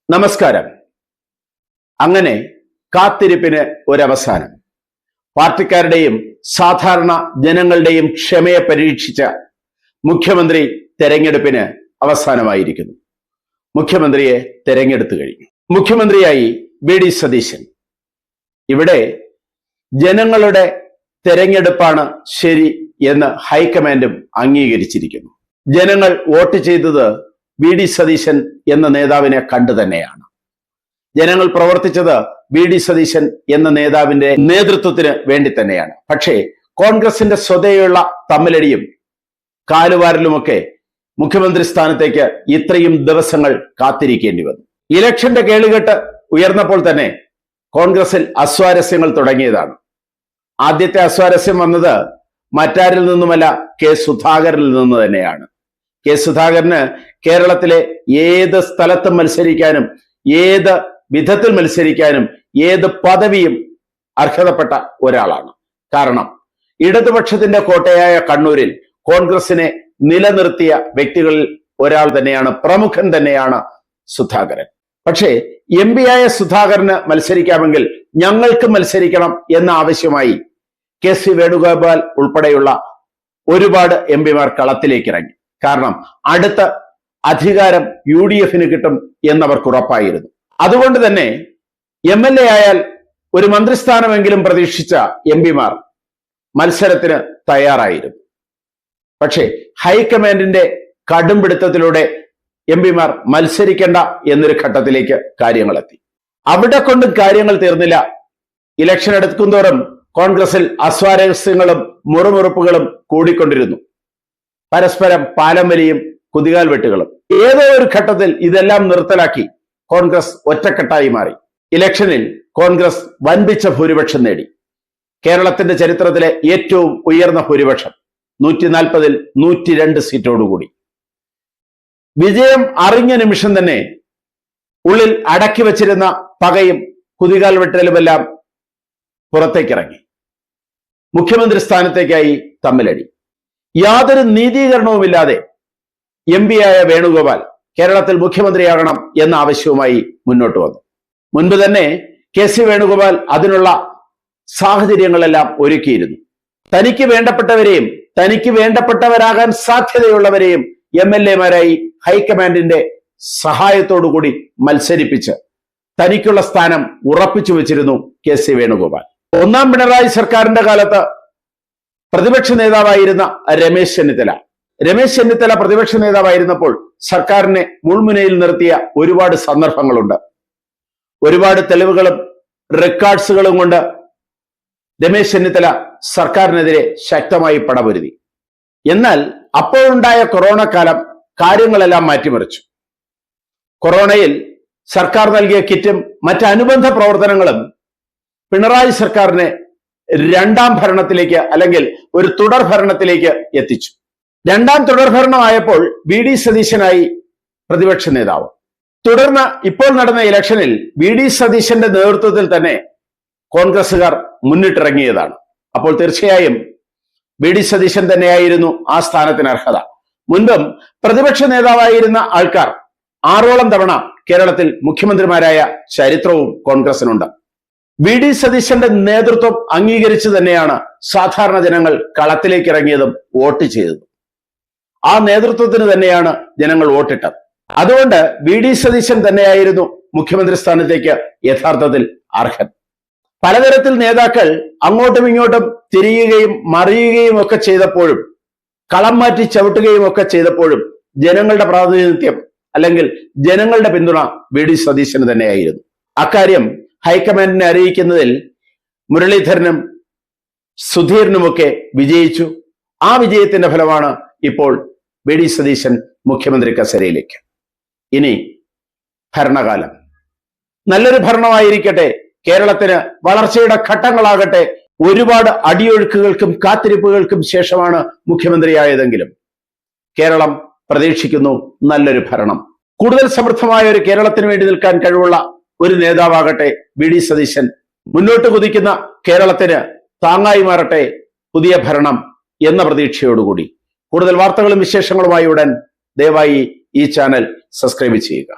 നമസ്കാരം. അങ്ങനെ കാത്തിരിപ്പിന് ഒരവസാനം. പാർട്ടിക്കാരുടെയും സാധാരണ ജനങ്ങളുടെയും ക്ഷമയെ പരീക്ഷിച്ച മുഖ്യമന്ത്രി തെരഞ്ഞെടുപ്പിന് അവസാനമായിരിക്കുന്നു. മുഖ്യമന്ത്രിയെ തെരഞ്ഞെടുത്തു കഴിഞ്ഞു. മുഖ്യമന്ത്രിയായി വി.ഡി. സതീശൻ. ഇവിടെ ജനങ്ങളുടെ തെരഞ്ഞെടുപ്പാണ് ശരി എന്ന് ഹൈക്കമാൻഡും അംഗീകരിച്ചിരിക്കുന്നു. ജനങ്ങൾ വോട്ട് ചെയ്തത് വി.ഡി. സതീശൻ എന്ന നേതാവിനെ കണ്ടു തന്നെയാണ്. ജനങ്ങൾ പ്രവർത്തിച്ചത് വി.ഡി. സതീശൻ എന്ന നേതാവിന്റെ നേതൃത്വത്തിന് വേണ്ടി തന്നെയാണ്. പക്ഷേ കോൺഗ്രസിന്റെ സ്വതയുള്ള തമ്മിലടിയും കാലുവാരലുമൊക്കെ മുഖ്യമന്ത്രി സ്ഥാനത്തേക്ക് ഇത്രയും ദിവസങ്ങൾ കാത്തിരിക്കേണ്ടി വന്നു. ഇലക്ഷന്റെ കേളുകെട്ട് ഉയർന്നപ്പോൾ തന്നെ കോൺഗ്രസിൽ അസ്വാരസ്യങ്ങൾ തുടങ്ങിയതാണ്. ആദ്യത്തെ അസ്വാരസ്യം വന്നത് മറ്റാരിൽ നിന്നുമല്ല, കെ സുധാകരനിൽ നിന്ന് തന്നെയാണ്. കെ സുധാകരന് കേരളത്തിലെ ഏത് സ്ഥലത്തും മത്സരിക്കാനും ഏത് വിധത്തിൽ മത്സരിക്കാനും ഏത് പദവിയും അർഹതപ്പെട്ട ഒരാളാണ്. കാരണം ഇടതുപക്ഷത്തിന്റെ കോട്ടയായ കണ്ണൂരിൽ കോൺഗ്രസിനെ നിലനിർത്തിയ വ്യക്തികളിൽ ഒരാൾ തന്നെയാണ്, പ്രമുഖൻ തന്നെയാണ് സുധാകരൻ. പക്ഷേ എം പി ആയ സുധാകരന് മത്സരിക്കാമെങ്കിൽ ഞങ്ങൾക്ക് മത്സരിക്കണം എന്ന ആവശ്യമായി കെ സി വേണുഗോപാൽ ഉൾപ്പെടെയുള്ള ഒരുപാട് എം പിമാർ കളത്തിലേക്ക് ഇറങ്ങി. കാരണം അടുത്ത അധികാരം UDF-ന് കിട്ടും എന്നവർക്ക് ഉറപ്പായിരുന്നു. അതുകൊണ്ട് തന്നെ MLA ആയാൽ ഒരു മന്ത്രിസ്ഥാനമെങ്കിലും പ്രതീക്ഷിച്ച എം പിമാർ മത്സരത്തിന് തയ്യാറായിരുന്നു. പക്ഷേ ഹൈക്കമാൻഡിന്റെ കടുംപിടുത്തത്തിലൂടെ എം പിമാർ മത്സരിക്കേണ്ട എന്നൊരു ഘട്ടത്തിലേക്ക് കാര്യങ്ങളെത്തി. അവിടെ കൊണ്ടും കാര്യങ്ങൾ തീർന്നില്ല. ഇലക്ഷൻ എടുക്കുന്തോറും കോൺഗ്രസിൽ അസ്വാരസ്യങ്ങളും മുറുമുറുപ്പുകളും കൂടിക്കൊണ്ടിരുന്നു. പരസ്പരം പാലം വലിയും കുതികാൽ വെട്ടുകളും. ഏതോ ഒരു ഘട്ടത്തിൽ ഇതെല്ലാം നിർത്തലാക്കി കോൺഗ്രസ് ഒറ്റക്കെട്ടായി മാറി. ഇലക്ഷനിൽ കോൺഗ്രസ് വൻപിച്ച ഭൂരിപക്ഷം നേടി. കേരളത്തിന്റെ ചരിത്രത്തിലെ ഏറ്റവും ഉയർന്ന ഭൂരിപക്ഷം 140-ൽ 102 സീറ്റോടുകൂടി. വിജയം അറിഞ്ഞ നിമിഷം തന്നെ ഉള്ളിൽ അടക്കി വച്ചിരുന്ന പകയും കുതികാൽ വെട്ടലുമെല്ലാം പുറത്തേക്കിറങ്ങി. മുഖ്യമന്ത്രി സ്ഥാനത്തേക്കായി തമ്മിലടി. യാതൊരു നീതീകരണവുമില്ലാതെ എം പി ആയ വേണുഗോപാൽ കേരളത്തിൽ മുഖ്യമന്ത്രിയാകണം എന്ന ആവശ്യവുമായി മുന്നോട്ട് വന്നു. മുൻപ് തന്നെ കെ സി വേണുഗോപാൽ അതിനുള്ള സാഹചര്യങ്ങളെല്ലാം ഒരുക്കിയിരുന്നു. തനിക്ക് വേണ്ടപ്പെട്ടവരെയും തനിക്ക് വേണ്ടപ്പെട്ടവരാകാൻ സാധ്യതയുള്ളവരെയും MLA-മാരായി ഹൈക്കമാൻഡിന്റെ സഹായത്തോടുകൂടി മത്സരിപ്പിച്ച് തനിക്കുള്ള സ്ഥാനം ഉറപ്പിച്ചു വെച്ചിരുന്നു കെ സി വേണുഗോപാൽ. ഒന്നാം പിണറായി സർക്കാരിന്റെ കാലത്ത് പ്രതിപക്ഷ നേതാവായിരുന്ന രമേശ് ചെന്നിത്തല പ്രതിപക്ഷ നേതാവായിരുന്നപ്പോൾ സർക്കാരിനെ മുൾമുനയിൽ നിർത്തിയ ഒരുപാട് സന്ദർഭങ്ങളുണ്ട്. ഒരുപാട് തെളിവുകളും റെക്കോർഡ്സുകളും കൊണ്ട് രമേശ് ചെന്നിത്തല സർക്കാരിനെതിരെ ശക്തമായി പടപൊരുതി. എന്നാൽ അപ്പോഴുണ്ടായ കൊറോണ കാലം കാര്യങ്ങളെല്ലാം മാറ്റിമറിച്ചു. കൊറോണയിൽ സർക്കാർ നൽകിയ കിറ്റും മറ്റനുബന്ധ പ്രവർത്തനങ്ങളും പിണറായി സർക്കാരിനെ രണ്ടാം ഭരണത്തിലേക്ക് അല്ലെങ്കിൽ ഒരു തുടർ ഭരണത്തിലേക്ക് എത്തിച്ചു. രണ്ടാം തുടർ ഭരണമായപ്പോൾ വി.ഡി. സതീശനായി പ്രതിപക്ഷ നേതാവ്. തുടർന്ന് ഇപ്പോൾ നടന്ന ഇലക്ഷനിൽ വി.ഡി. സതീശന്റെ നേതൃത്വത്തിൽ തന്നെ കോൺഗ്രസുകാർ മുന്നിട്ടിറങ്ങിയതാണ്. അപ്പോൾ തീർച്ചയായും വി.ഡി. സതീശൻ തന്നെയായിരുന്നു ആ സ്ഥാനത്തിന് അർഹത. മുൻപും പ്രതിപക്ഷ നേതാവായിരുന്ന ആൾക്കാർ 6ഓളം തവണ കേരളത്തിൽ മുഖ്യമന്ത്രിമാരായ ചരിത്രവും കോൺഗ്രസിനുണ്ട്. വി.ഡി. സതീശന്റെ നേതൃത്വം അംഗീകരിച്ചു തന്നെയാണ് സാധാരണ ജനങ്ങൾ കളത്തിലേക്ക് ഇറങ്ങിയതും വോട്ട് ചെയ്തതും. ആ നേതൃത്വത്തിന് തന്നെയാണ് ജനങ്ങൾ വോട്ടിട്ടത്. അതുകൊണ്ട് വി.ഡി. സതീശൻ തന്നെയായിരുന്നു മുഖ്യമന്ത്രി സ്ഥാനത്തേക്ക് യഥാർത്ഥത്തിൽ അർഹൻ. പലതരത്തിൽ നേതാക്കൾ അങ്ങോട്ടും ഇങ്ങോട്ടും തിരിയുകയും മറിയുകയും ഒക്കെ ചെയ്തപ്പോഴും കളം മാറ്റി ചവിട്ടുകയും ഒക്കെ ചെയ്തപ്പോഴും ജനങ്ങളുടെ പ്രാതിനിധ്യം അല്ലെങ്കിൽ ജനങ്ങളുടെ പിന്തുണ വി.ഡി. സതീശന് തന്നെയായിരുന്നു. അക്കാര്യം ഹൈക്കമാൻഡിനെ അറിയിക്കുന്നതിൽ മുരളീധരനും സുധീറിനുമൊക്കെ വിജയിച്ചു. ആ വിജയത്തിന്റെ ഫലമാണ് ഇപ്പോൾ വി.ഡി. സതീശൻ മുഖ്യമന്ത്രി കസേരയിലേക്ക്. ഇനി ഭരണകാലം നല്ലൊരു ഭരണമായിരിക്കട്ടെ, കേരളത്തിന് വളർച്ചയുടെ ഘട്ടങ്ങളാകട്ടെ. ഒരുപാട് അടിയൊഴുക്കുകൾക്കും കാത്തിരിപ്പുകൾക്കും ശേഷമാണ് മുഖ്യമന്ത്രിയായതെങ്കിലും കേരളം പ്രതീക്ഷിക്കുന്നു നല്ലൊരു ഭരണം. കൂടുതൽ സമൃദ്ധമായ ഒരു കേരളത്തിന് വേണ്ടി നിൽക്കാൻ കഴിവുള്ള ഒരു നേതാവാകട്ടെ വി.ഡി. സതീശൻ. മുന്നോട്ട് കുതിക്കുന്ന കേരളത്തിന് താങ്ങായി മാറട്ടെ പുതിയ ഭരണം എന്ന പ്രതീക്ഷയോടുകൂടി. കൂടുതൽ വാർത്തകളും വിശേഷങ്ങളുമായി ഉടൻ ദയവായി ഈ ചാനൽ സബ്സ്ക്രൈബ് ചെയ്യുക.